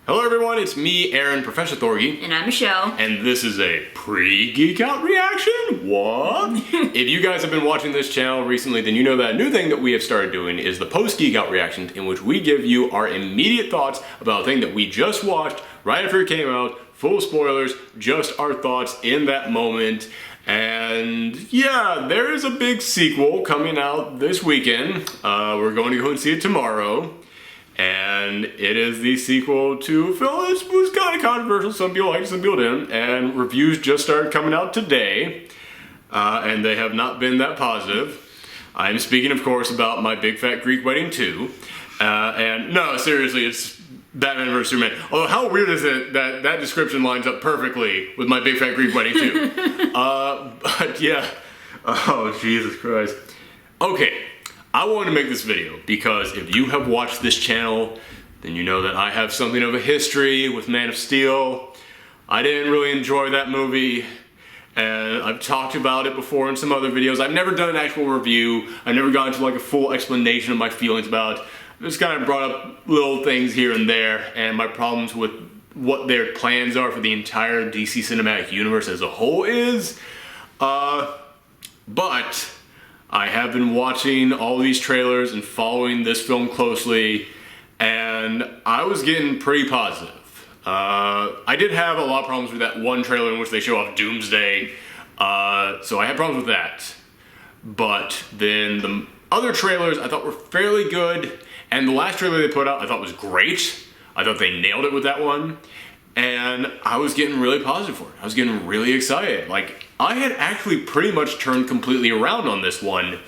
Hello everyone, it's me, Aaron, Professor Thorgy. And I'm Michelle. And this is a pre-Geek Out reaction? What? If you guys have been watching this channel recently, then you know that a new thing that we have started doing is the post-Geek Out reactions, in which we give you our immediate thoughts about a thing that we just watched right after it came out, full spoilers, just our thoughts in that moment. And yeah, there is a big sequel coming out this weekend. We're going to go and see it tomorrow. And it is the sequel to a film that was kind of controversial. Some people liked it, some people didn't. And reviews just started coming out today. And they have not been that positive. I'm speaking, of course, about My Big Fat Greek Wedding 2. And no, seriously, it's Batman vs. Superman. Although, how weird is it that that description lines up perfectly with My Big Fat Greek Wedding 2? But yeah. Oh, Jesus Christ. Okay. I wanted to make this video because if you have watched this channel, then you know that I have something of a history with Man of Steel. I didn't really enjoy that movie, and I've talked about it before in some other videos. I've never done an actual review. I've never gone into like a full explanation of my feelings about it. I just kind of brought up little things here and there, and my problems with what their plans are for the entire DC Cinematic Universe as a whole is. But I have been watching all these trailers and following this film closely, and I was getting pretty positive. I did have a lot of problems with that one trailer in which they show off Doomsday, so I had problems with that. But then the other trailers I thought were fairly good, and the last trailer they put out I thought was great. I thought they nailed it with that one, and I was getting really positive for it. I was getting really excited. Like, I had actually pretty much turned completely around on this one,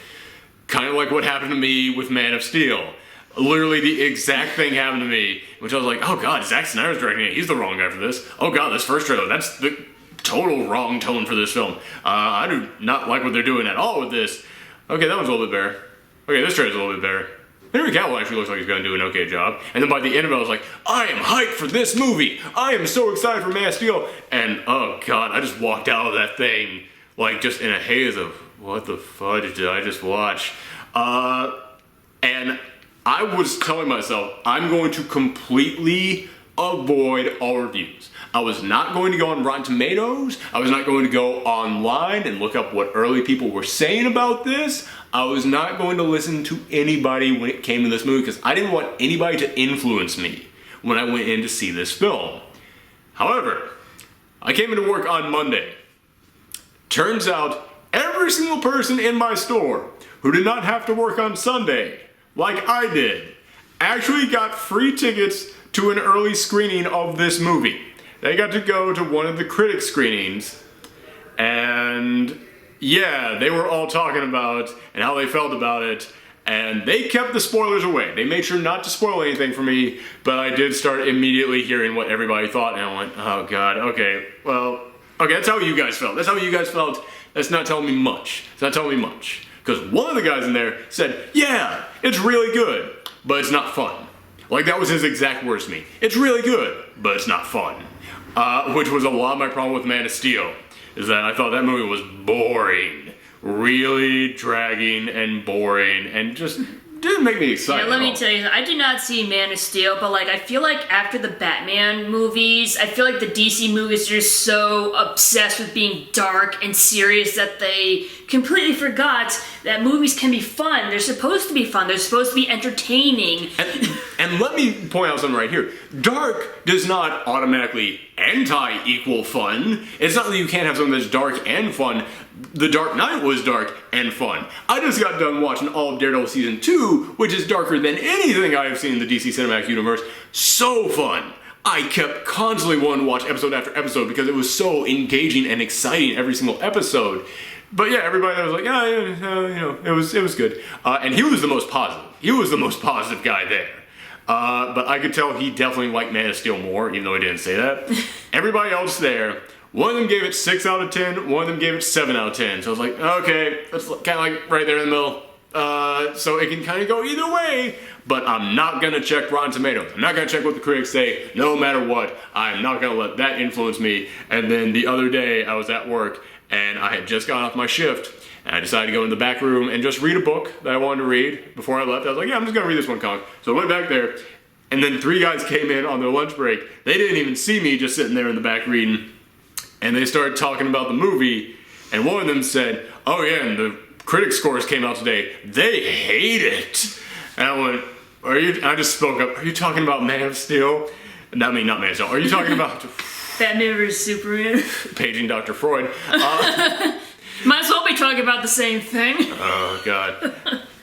kind of like what happened to me with Man of Steel. Literally the exact thing happened to me, which I was like, oh god, Zack Snyder's directing it, he's the wrong guy for this. Oh god, this first trailer, that's the total wrong tone for this film. I do not like what they're doing at all with this. Okay, that one's a little bit better. Okay, this trailer's a little bit better. Henry Cavill actually looks like he's gonna do an okay job. And then by the end of it, I was like, I am hyped for this movie! I am so excited for Man of Steel! And oh god, I just walked out of that thing, like, just in a haze of, what the fudge did I just watch? And I was telling myself, I'm going to completely avoid all reviews. I was not going to go on Rotten Tomatoes. I was not going to go online and look up what early people were saying about this. I was not going to listen to anybody when it came to this movie because I didn't want anybody to influence me when I went in to see this film. However, I came into work on Monday. Turns out every single person in my store who did not have to work on Sunday, like I did, actually got free tickets to an early screening of this movie. They got to go to one of the critic screenings, and yeah, they were all talking about and how they felt about it, and they kept the spoilers away. They made sure not to spoil anything for me, but I did start immediately hearing what everybody thought, and I went, oh god, okay, well, okay, that's how you guys felt. That's how you guys felt. That's not telling me much. It's not telling me much. Because one of the guys in there said, yeah, it's really good, but it's not fun. Like, that was his exact words to me. It's really good, but it's not fun. Which was a lot of my problem with Man of Steel, is that I thought that movie was boring. Really dragging and boring, and just didn't make me excited. Yeah, let me tell you, I did not see Man of Steel, but like, I feel like after the Batman movies, I feel like the DC movies are just so obsessed with being dark and serious that they completely forgot that movies can be fun. They're supposed to be fun. They're supposed to be entertaining. And let me point out something right here. Dark does not automatically anti-equal fun. It's not that you can't have something that's dark and fun. The Dark Knight was dark and fun. I just got done watching all of Daredevil Season 2, which is darker than anything I have seen in the DC Cinematic Universe. So fun. I kept constantly wanting to watch episode after episode because it was so engaging and exciting every single episode. But yeah, everybody was like, yeah, you know, it was good. And he was the most positive. He was the most positive guy there. But I could tell he definitely liked Man of Steel more, even though he didn't say that. Everybody else there, one of them gave it 6 out of 10, one of them gave it 7 out of 10. So I was like, okay, that's kind of like right there in the middle. So it can kind of go either way, but I'm not going to check Rotten Tomatoes. I'm not going to check what the critics say, no matter what. I'm not going to let that influence me. And then the other day, I was at work, and I had just gotten off my shift, and I decided to go in the back room and just read a book that I wanted to read before I left. I was like, yeah, I'm just going to read this one comic. So I went back there, And then 3 guys came in on their lunch break. They didn't even see me just sitting there in the back reading. And they started talking about the movie. And one of them said, oh yeah, and the critic scores came out today. They hate it. And I went, I just spoke up. Are you talking about Man of Steel? I mean, not Man of Steel. Are you talking about Batman vs Superman? paging Dr. Freud? Might as well be talking about the same thing. Oh, God.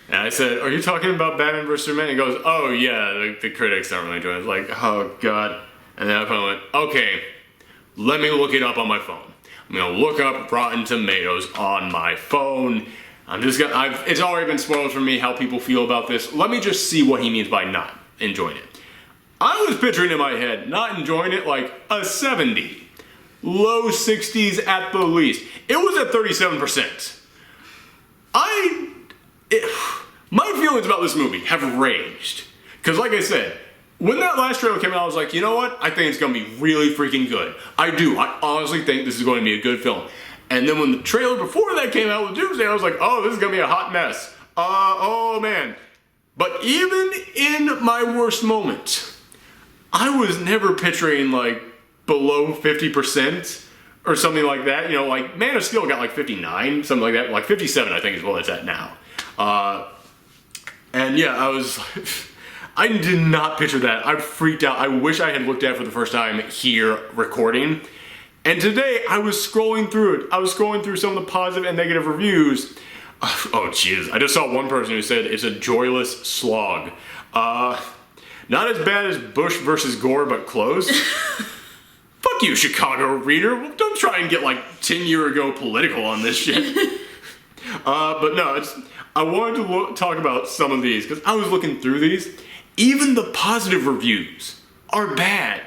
And I said, are you talking about Batman vs. Superman? He goes, oh, yeah, the critics aren't really enjoying it. It's like, oh, God. And then I finally went, okay, let me look it up on my phone. I'm going to look up Rotten Tomatoes on my phone. It's already been spoiled for me how people feel about this. Let me just see what he means by not enjoying it. I was picturing in my head, not enjoying it, like a 70. Low 60s at the least. It was at 37%. My feelings about this movie have raged. Because like I said, when that last trailer came out, I was like, you know what? I think it's going to be really freaking good. I do. I honestly think this is going to be a good film. And then when the trailer before that came out with Doomsday, I was like, oh, this is going to be a hot mess. Oh, man. But even in my worst moment, I was never picturing, like, below 50% or something like that. You know, like, Man of Steel got, like, 59, something like that. Like, 57, I think, is what it's at now. And, yeah, I did not picture that. I freaked out. I wish I had looked at it for the first time here recording. And today, I was scrolling through it. I was scrolling through some of the positive and negative reviews. Oh, jeez. I just saw one person who said it's a joyless slog. Not as bad as Bush versus Gore, but close. Fuck you, Chicago reader. Don't try and get, like, 10-year ago political on this shit. But no, I wanted to talk about some of these, because I was looking through these. Even the positive reviews are bad.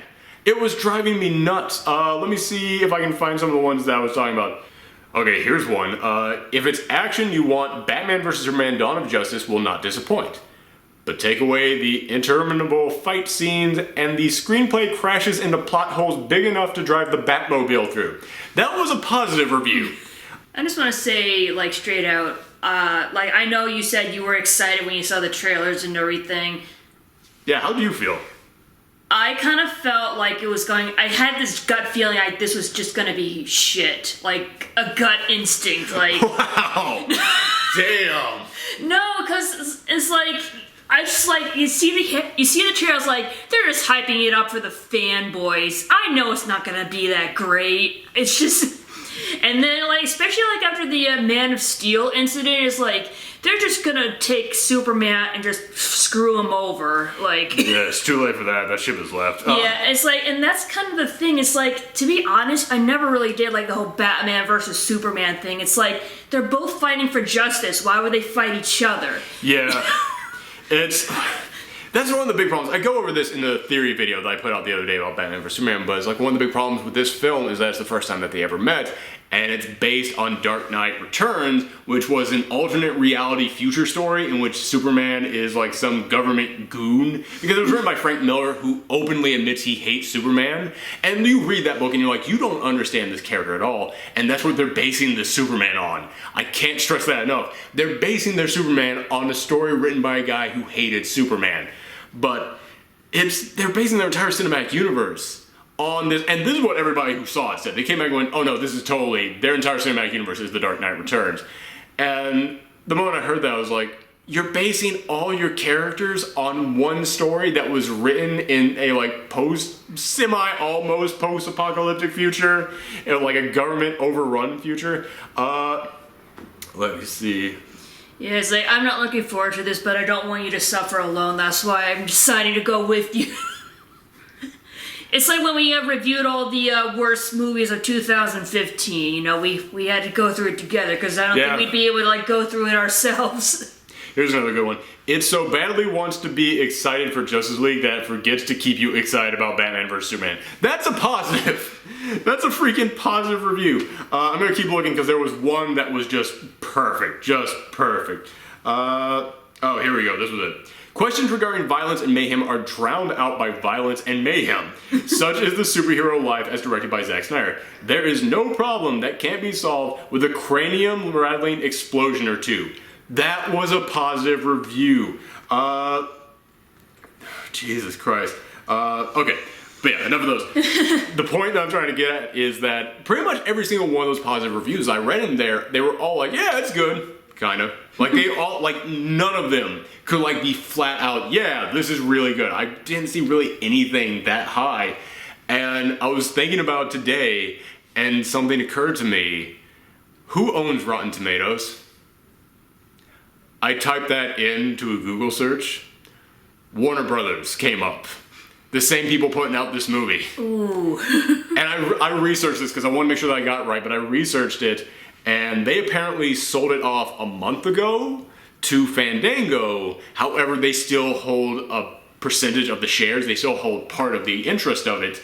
It was driving me nuts. Let me see if I can find some of the ones that I was talking about. Okay, here's one. If it's action you want, Batman vs. Superman Dawn of Justice will not disappoint. But take away the interminable fight scenes and the screenplay crashes into plot holes big enough to drive the Batmobile through. That was a positive review. I just want to say, like, straight out, like, I know you said you were excited when you saw the trailers and everything. Yeah, how do you feel? I kind of felt like it was I had this gut feeling like this was just gonna be shit. Like, a gut instinct, like... Wow! Damn! No, because it's like... I just, like, you see the trailers, like, they're just hyping it up for the fanboys. I know it's not gonna be that great. It's just... And then, like, especially, like, after the Man of Steel incident, it's like, they're just gonna take Superman and just screw him over, like... Yeah, it's too late for that. That ship has left. Yeah, it's like, and that's kind of the thing. It's like, to be honest, I never really did, like, the whole Batman versus Superman thing. It's like, they're both fighting for justice. Why would they fight each other? Yeah. That's one of the big problems. I go over this in the theory video that I put out the other day about Batman vs. Superman, but it's like one of the big problems with this film is that it's the first time that they ever met, and it's based on Dark Knight Returns, which was an alternate reality future story in which Superman is like some government goon, because it was written by Frank Miller, who openly admits he hates Superman, and you read that book and you're like, you don't understand this character at all, and that's what they're basing the Superman on. I can't stress that enough. They're basing their Superman on a story written by a guy who hated Superman. But they're basing their entire cinematic universe on this, and this is what everybody who saw it said. They came back going, oh no, this is totally, their entire cinematic universe is The Dark Knight Returns. And the moment I heard that, I was like, you're basing all your characters on one story that was written in a, like, almost post-apocalyptic future, like a government overrun future. Let me see. Yeah, it's like, I'm not looking forward to this, but I don't want you to suffer alone. That's why I'm deciding to go with you. It's like when we reviewed all the worst movies of 2015. You know, we had to go through it together, because I don't think we'd be able to, like, go through it ourselves. Here's another good one. It so badly wants to be excited for Justice League that it forgets to keep you excited about Batman vs. Superman. That's a positive. That's a freaking positive review. I'm going to keep looking because there was one that was just perfect. Just perfect. Oh, here we go. This was it. Questions regarding violence and mayhem are drowned out by violence and mayhem. Such is the superhero life as directed by Zack Snyder. There is no problem that can't be solved with a cranium-rattling explosion or two. That was a positive review. Jesus Christ. Okay. But yeah, enough of those. The point that I'm trying to get at is that pretty much every single one of those positive reviews I read in there, they were all like, yeah, it's good. Kind of. Like, they all, like, none of them could, like, be flat out, yeah, this is really good. I didn't see really anything that high. And I was thinking about today, and something occurred to me. Who owns Rotten Tomatoes? I typed that into a Google search. Warner Brothers came up. The same people putting out this movie. Ooh. And I researched this because I want to make sure that I got it right, but I researched it, and they apparently sold it off a month ago to Fandango. However, they still hold a percentage of the shares. They still hold part of the interest of it,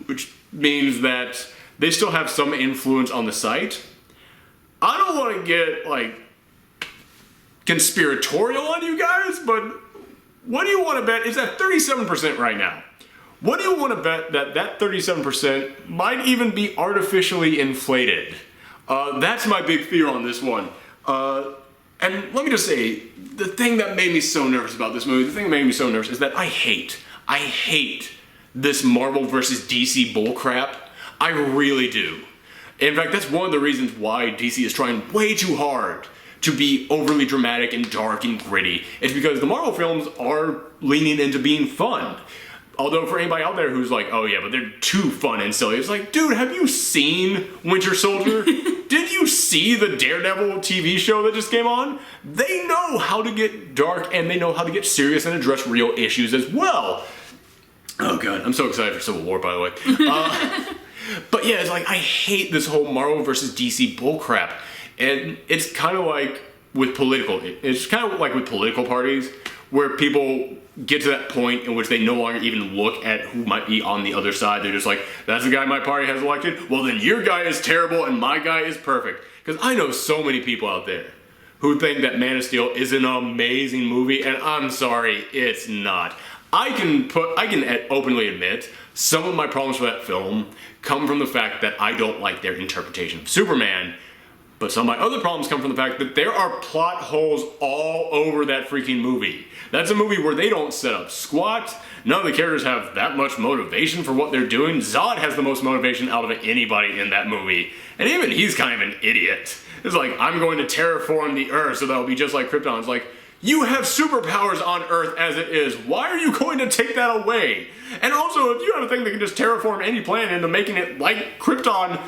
which means that they still have some influence on the site. I don't want to get, like, conspiratorial on you guys, but what do you want to bet? It's at 37% right now. What do you want to bet that 37% might even be artificially inflated? That's my big fear on this one. And let me just say, the thing that made me so nervous about this movie, the thing that made me so nervous is that I hate this Marvel versus DC bullcrap. I really do. In fact, that's one of the reasons why DC is trying way too hard to be overly dramatic and dark and gritty. It's because the Marvel films are leaning into being fun. Although for anybody out there who's like, oh yeah, but they're too fun and silly, it's like, dude, have you seen Winter Soldier? Did you see the Daredevil TV show that just came on? They know how to get dark, and they know how to get serious and address real issues as well. Oh god, I'm so excited for Civil War, by the way. But yeah, it's like, I hate this whole Marvel versus DC bullcrap. And it's kind of like with political parties, where people get to that point in which they no longer even look at who might be on the other side. They're just like, that's the guy my party has elected? Well, then your guy is terrible and my guy is perfect. Because I know so many people out there who think that Man of Steel is an amazing movie, and I'm sorry, it's not. I can openly admit some of my problems with that film come from the fact that I don't like their interpretation of Superman. But some of my other problems come from the fact that there are plot holes all over that freaking movie. That's a movie where they don't set up squat. None of the characters have that much motivation for what they're doing. Zod has the most motivation out of anybody in that movie. And even he's kind of an idiot. It's like, I'm going to terraform the Earth so that'll be just like Krypton. It's like, you have superpowers on Earth as it is. Why are you going to take that away? And also, if you have a thing that can just terraform any planet into making it like Krypton,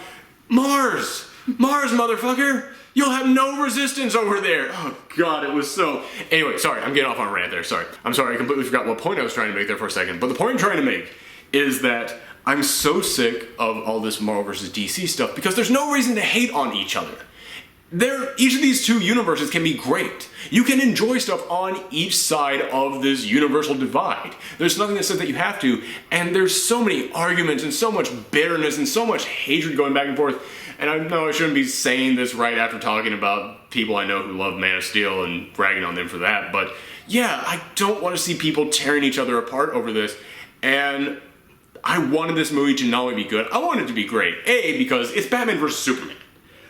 Mars, motherfucker! You'll have no resistance over there! Oh god, it was so... Anyway, sorry, I'm getting off on a rant there, sorry. I'm sorry, I completely forgot what point I was trying to make there for a second. But the point I'm trying to make is that I'm so sick of all this Marvel vs. DC stuff because there's no reason to hate on each other. Each of these two universes can be great. You can enjoy stuff on each side of this universal divide. There's nothing that says that you have to, and there's so many arguments and so much bitterness and so much hatred going back and forth. And I know I shouldn't be saying this right after talking about people I know who love Man of Steel and bragging on them for that, but yeah, I don't want to see people tearing each other apart over this. And I wanted this movie to not only be good, I wanted it to be great. A, because it's Batman vs. Superman.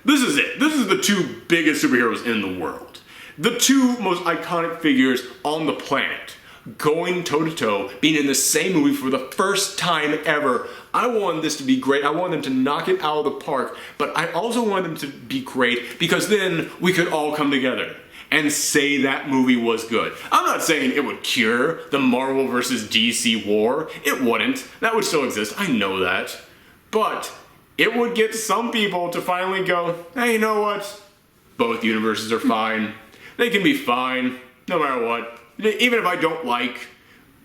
This is it. This is the two biggest superheroes in the world. The two most iconic figures on the planet. Going toe-to-toe, being in the same movie for the first time ever. I wanted this to be great. I wanted them to knock it out of the park. But I also wanted them to be great because then we could all come together and say that movie was good. I'm not saying it would cure the Marvel versus DC war. It wouldn't. That would still exist. I know that. But it would get some people to finally go, hey, you know what? Both universes are fine. They can be fine, no matter what. Even if I don't like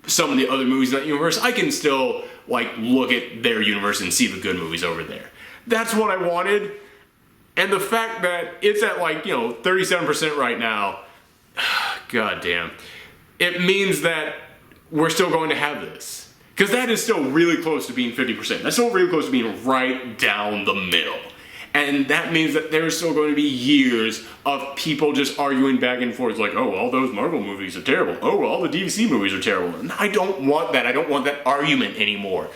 some of the other movies in that universe, I can still, like, look at their universe and see the good movies over there. That's what I wanted. And the fact that it's at, like, 37% right now, god damn, it means that we're still going to have this. Because that is still really close to being 50%. That's still really close to being right down the middle. And that means that there's still going to be years of people just arguing back and forth like, oh, all those Marvel movies are terrible. Oh, all the DC movies are terrible. And I don't want that. I don't want that argument anymore.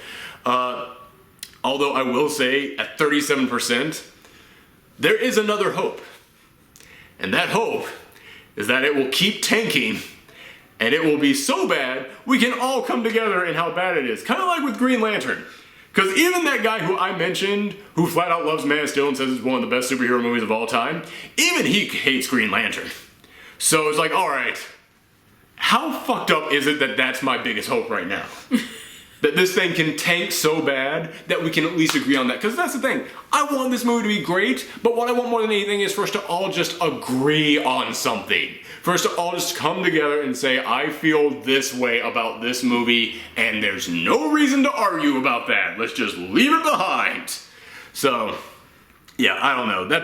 Although I will say, at 37%, there is another hope. And that hope is that it will keep tanking And it will be so bad, we can all come together in how bad it is. Kind of like with Green Lantern. Because even that guy who I mentioned, who flat out loves Man of Steel and says it's one of the best superhero movies of all time, even he hates Green Lantern. So it's like, alright, how fucked up is it that that's my biggest hope right now? That this thing can tank so bad that we can at least agree on that. Because that's the thing, I want this movie to be great, but what I want more than anything is for us to all just agree on something. For us to all just come together and say, I feel this way about this movie, and there's no reason to argue about that. Let's just leave it behind. So, yeah, I don't know.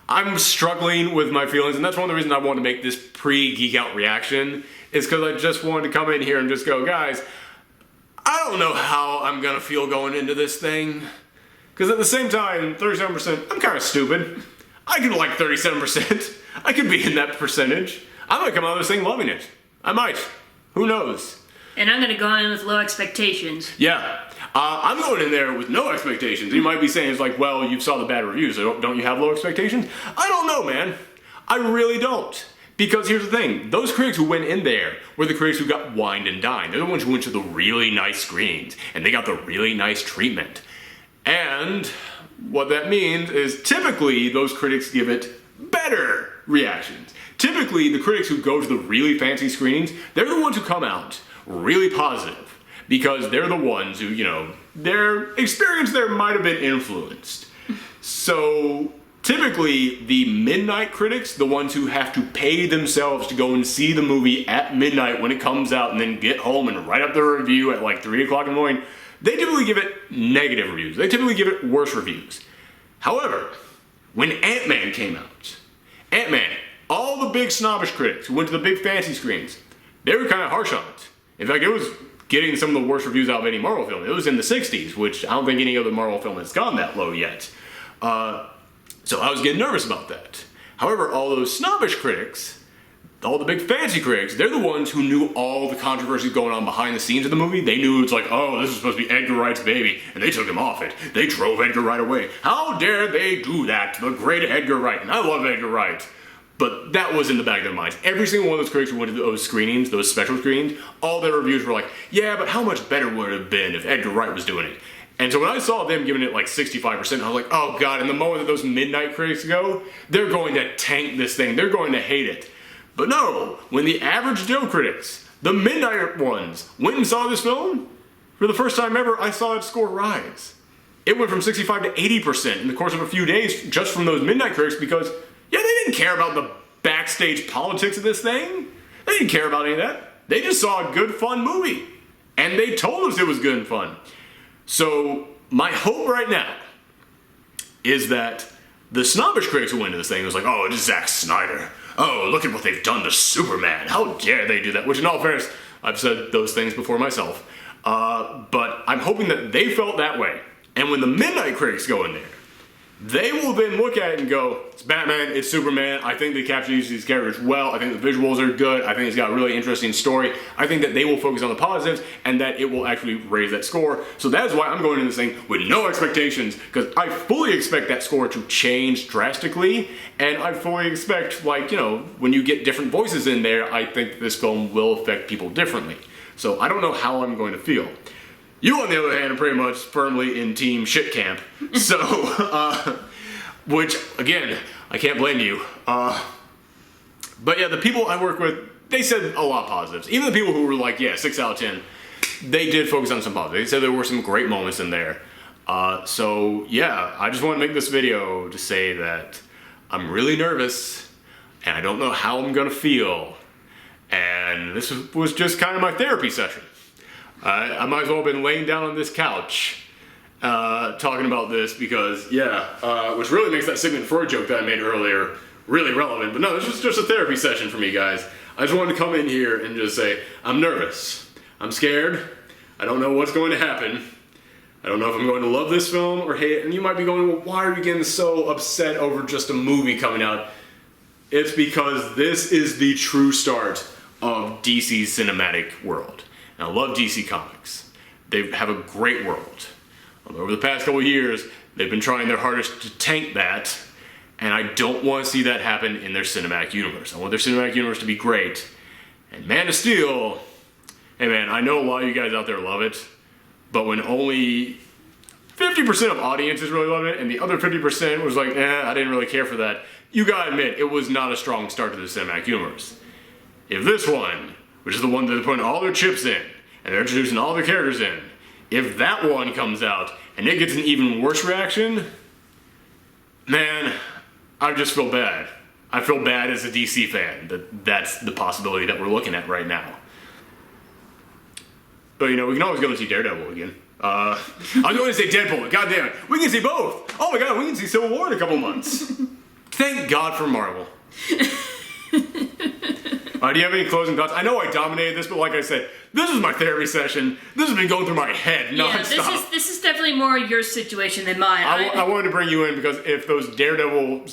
I'm struggling with my feelings, and that's one of the reasons I wanted to make this pre-Geek Out reaction, is because I just wanted to come in here and just go, guys, I don't know how I'm gonna feel going into this thing. Because at the same time, 37%, I'm kind of stupid. I could like 37%. I could be in that percentage. I might come out of this thing loving it. I might. Who knows? And I'm gonna go in with low expectations. Yeah. I'm going in there with no expectations. You might be saying, it's like, well, you saw the bad reviews, so don't you have low expectations? I don't know, man. I really don't. Because here's the thing, those critics who went in there were the critics who got wined and dined. They're the ones who went to the really nice screenings, and they got the really nice treatment. And what that means is typically those critics give it better reactions. Typically, the critics who go to the really fancy screenings, they're the ones who come out really positive. Because they're the ones who, their experience there might have been influenced. So typically, the midnight critics, the ones who have to pay themselves to go and see the movie at midnight when it comes out and then get home and write up their review at like 3 o'clock in the morning, they typically give it negative reviews. They typically give it worse reviews. However, when Ant-Man came out, all the big snobbish critics who went to the big fancy screens, they were kind of harsh on it. In fact, it was getting some of the worst reviews out of any Marvel film. It was in the 60s, which I don't think any other Marvel film has gone that low yet. So I was getting nervous about that. However, all those snobbish critics, all the big fancy critics, they're the ones who knew all the controversies going on behind the scenes of the movie. They knew it's like, oh, this is supposed to be Edgar Wright's baby, and they took him off it. They drove Edgar Wright away. How dare they do that to the great Edgar Wright? And I love Edgar Wright. But that was in the back of their minds. Every single one of those critics who went to those screenings, those special screenings, all their reviews were like, yeah, but how much better would it have been if Edgar Wright was doing it? And so when I saw them giving it like 65%, I was like, oh god, in the moment that those midnight critics go, they're going to tank this thing, they're going to hate it. But no, when the average Joe critics, the midnight ones, went and saw this film, for the first time ever, I saw its score rise. It went from 65 to 80% in the course of a few days just from those midnight critics because, yeah, they didn't care about the backstage politics of this thing. They didn't care about any of that. They just saw a good, fun movie. And they told us it was good and fun. So, my hope right now is that the snobbish critics who went into this thing was like, oh, it's Zack Snyder. Oh, look at what they've done to Superman. How dare they do that? Which in all fairness, I've said those things before myself. But I'm hoping that they felt that way. And when the midnight critics go in there, they will then look at it and go, it's Batman, it's Superman, I think they capture these characters well, I think the visuals are good, I think it's got a really interesting story, I think that they will focus on the positives, and that it will actually raise that score. So that is why I'm going into this thing with no expectations, because I fully expect that score to change drastically, and I fully expect, like, when you get different voices in there, I think this film will affect people differently. So I don't know how I'm going to feel. You, on the other hand, are pretty much firmly in team shit camp. So, which, again, I can't blame you. But yeah, the people I work with, they said a lot of positives. Even the people who were like, yeah, 6 out of 10, they did focus on some positives. They said there were some great moments in there. So yeah, I just want to make this video to say that I'm really nervous, and I don't know how I'm gonna feel. And this was just kind of my therapy session. I might as well have been laying down on this couch talking about this because, yeah, which really makes that Sigmund Freud joke that I made earlier really relevant. But no, this was just a therapy session for me, guys. I just wanted to come in here and just say, I'm nervous. I'm scared. I don't know what's going to happen. I don't know if I'm going to love this film or hate it. And you might be going, well, why are you getting so upset over just a movie coming out? It's because this is the true start of DC's cinematic world. And I love DC Comics. They have a great world. Over the past couple of years, they've been trying their hardest to tank that, and I don't want to see that happen in their cinematic universe. I want their cinematic universe to be great, And Man of Steel, hey man, I know a lot of you guys out there love it, but when only 50% of audiences really loved it, and the other 50% was like, I didn't really care for that, you gotta admit, it was not a strong start to the cinematic universe. If this one, which is the one that they're putting all their chips in, and they're introducing all their characters in, if that one comes out, and it gets an even worse reaction, man, I just feel bad. I feel bad as a DC fan that that's the possibility that we're looking at right now. But you know, we can always go and see Daredevil again. I was going to say Deadpool, but goddamn it, we can see both! Oh my god, we can see Civil War in a couple months. Thank God for Marvel. Do you have any closing thoughts? I know I dominated this, but like I said, this is my therapy session. This has been going through my head nonstop. Yeah, this is definitely more your situation than mine. I wanted to bring you in because if those Daredevil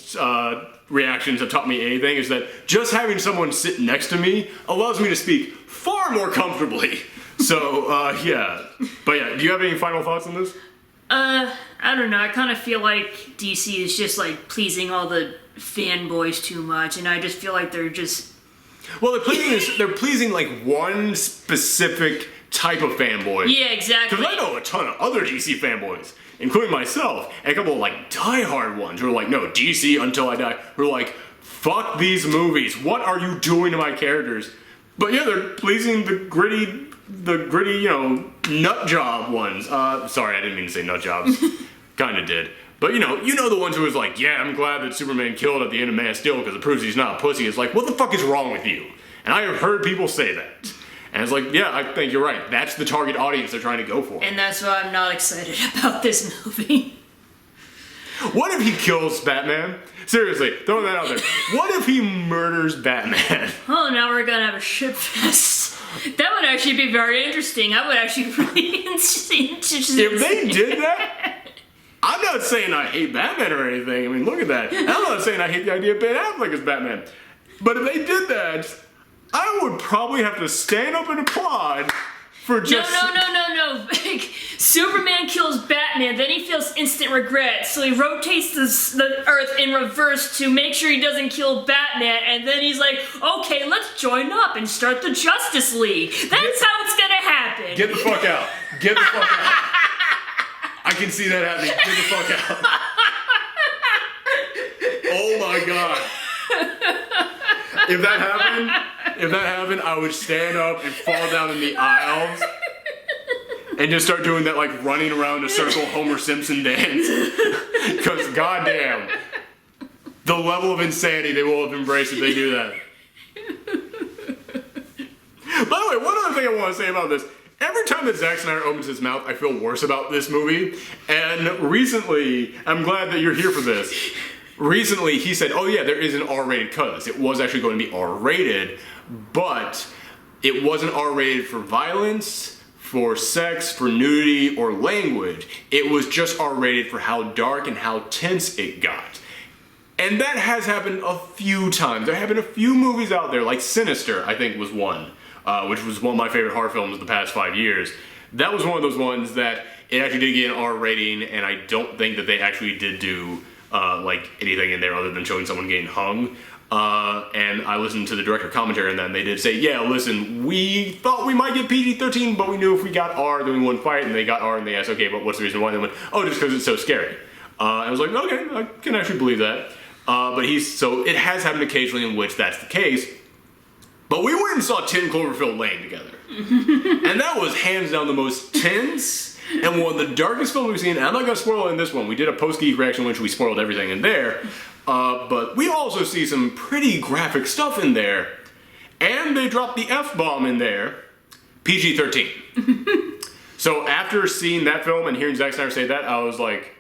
reactions have taught me anything, is that just having someone sit next to me allows me to speak far more comfortably. So, yeah. But yeah, do you have any final thoughts on this? I don't know. I kind of feel like DC is just like pleasing all the fanboys too much, and I just feel like they're just... Well, they're pleasing like one specific type of fanboy. Yeah, exactly. Because I know a ton of other DC fanboys, including myself, and a couple of like diehard ones who are like, no, DC until I die, who are like, fuck these movies, what are you doing to my characters? But yeah, they're pleasing the gritty, you know, nut job ones. Sorry, I didn't mean to say nut jobs. Kinda did. But you know the ones who was like, yeah, I'm glad that Superman killed at the end of Man of Steel because it proves he's not a pussy. It's like, what the fuck is wrong with you? And I have heard people say that. And it's like, yeah, I think you're right. That's the target audience they're trying to go for. And that's why I'm not excited about this movie. What if he kills Batman? Seriously, throwing that out there. What if he murders Batman? Oh, now we're gonna have a shit fest. That would actually be very interesting. I would actually really interesting. If they did that... I'm not saying I hate Batman or anything. I mean, look at that. I'm not saying I hate the idea of Ben Affleck as Batman. But if they did that, I would probably have to stand up and applaud for just... No. Superman kills Batman, then he feels instant regret, so he rotates the Earth in reverse to make sure he doesn't kill Batman, and then he's like, okay, let's join up and start the Justice League. That's how it's gonna happen. Get the fuck out. Get the fuck out. I can see that happening. Get the fuck out. Oh my god. If that happened, I would stand up and fall down in the aisles and just start doing that like running around a circle Homer Simpson dance. Because goddamn, the level of insanity they will have embraced if they do that. By the way, one other thing I want to say about this. Every time that Zack Snyder opens his mouth, I feel worse about this movie. And recently, I'm glad that you're here for this. Recently, he said, oh yeah, there is an R-rated cut of this. It was actually going to be R-rated, but it wasn't R-rated for violence, for sex, for nudity, or language. It was just R-rated for how dark and how tense it got. And that has happened a few times. There have been a few movies out there, like Sinister, I think was one. Which was one of my favorite horror films of the past 5 years. That was one of those ones that it actually did get an R rating, and I don't think that they actually did do like anything in there other than showing someone getting hung. And I listened to the director commentary on that, and they did say, yeah, listen, we thought we might get PG-13, but we knew if we got R, then we wouldn't fight, and they got R, and they asked, okay, but what's the reason why? They went, oh, just because it's so scary. I was like, okay, I can actually believe that. So it has happened occasionally in which that's the case. But we went and saw 10 Cloverfield Lane together. And that was hands down the most tense and one of the darkest films we've seen. And I'm not going to spoil it in this one. We did a post-geek reaction in which we spoiled everything in there. But we also see some pretty graphic stuff in there. And they dropped the F-bomb in there. PG-13. So after seeing that film and hearing Zack Snyder say that, I was like...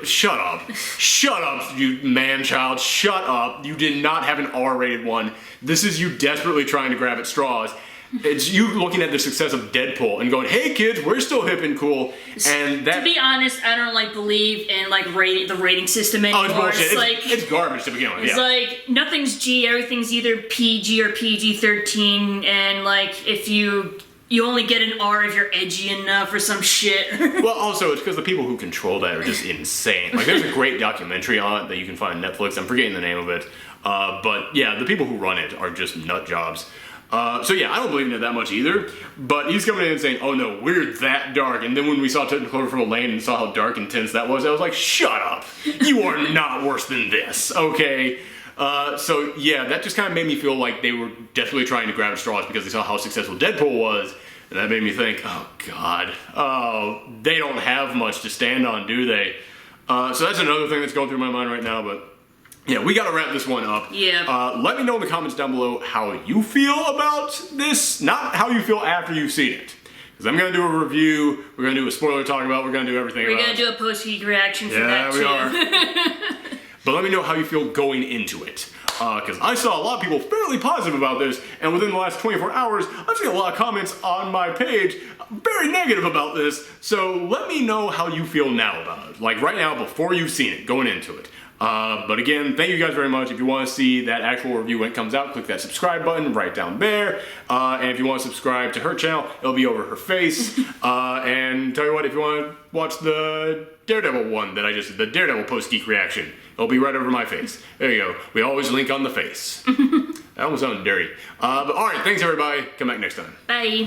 Shut up. Shut up, you man-child. Shut up. You did not have an R-rated one. This is you desperately trying to grab at straws. It's you looking at the success of Deadpool and going, hey kids, we're still hip and cool. And that... To be honest, I don't believe in the rating system anymore. Oh, it's bullshit. It's garbage to begin with. It's like nothing's G, everything's either PG or PG-13, and if you only get an R if you're edgy enough or some shit. Well, also, it's because the people who control that are just insane. There's a great documentary on it that you can find on Netflix. I'm forgetting the name of it. But, yeah, the people who run it are just nut jobs. So yeah, I don't believe in it that much either, but he's coming in and saying, oh no, we're that dark. And then when we saw Technicolor from a lane and saw how dark and tense that was, I was like, shut up. You are not worse than this, okay? So yeah, that just kind of made me feel like they were definitely trying to grab at straws because they saw how successful Deadpool was. And that made me think, oh god, they don't have much to stand on, do they? So that's another thing that's going through my mind right now, but yeah, we gotta wrap this one up. Yeah. Let me know in the comments down below how you feel about this, not how you feel after you've seen it. Because I'm gonna do a review, we're gonna do a spoiler talk about, we're gonna do everything We're about gonna do a post-geek reaction for that too. Yeah, we are. But let me know how you feel going into it. Because I saw a lot of people fairly positive about this, and within the last 24 hours, I've seen a lot of comments on my page very negative about this, so let me know how you feel now about it. Like right now, before you've seen it, going into it. But again, thank you guys very much. If you want to see that actual review when it comes out, click that subscribe button right down there. And if you want to subscribe to her channel, it'll be over her face. And tell you what, if you want to watch the Daredevil one that I just did, the Daredevil post-geek reaction, it'll be right over my face. There you go. We always link on the face. That almost sounded dirty. But alright, thanks everybody. Come back next time. Bye.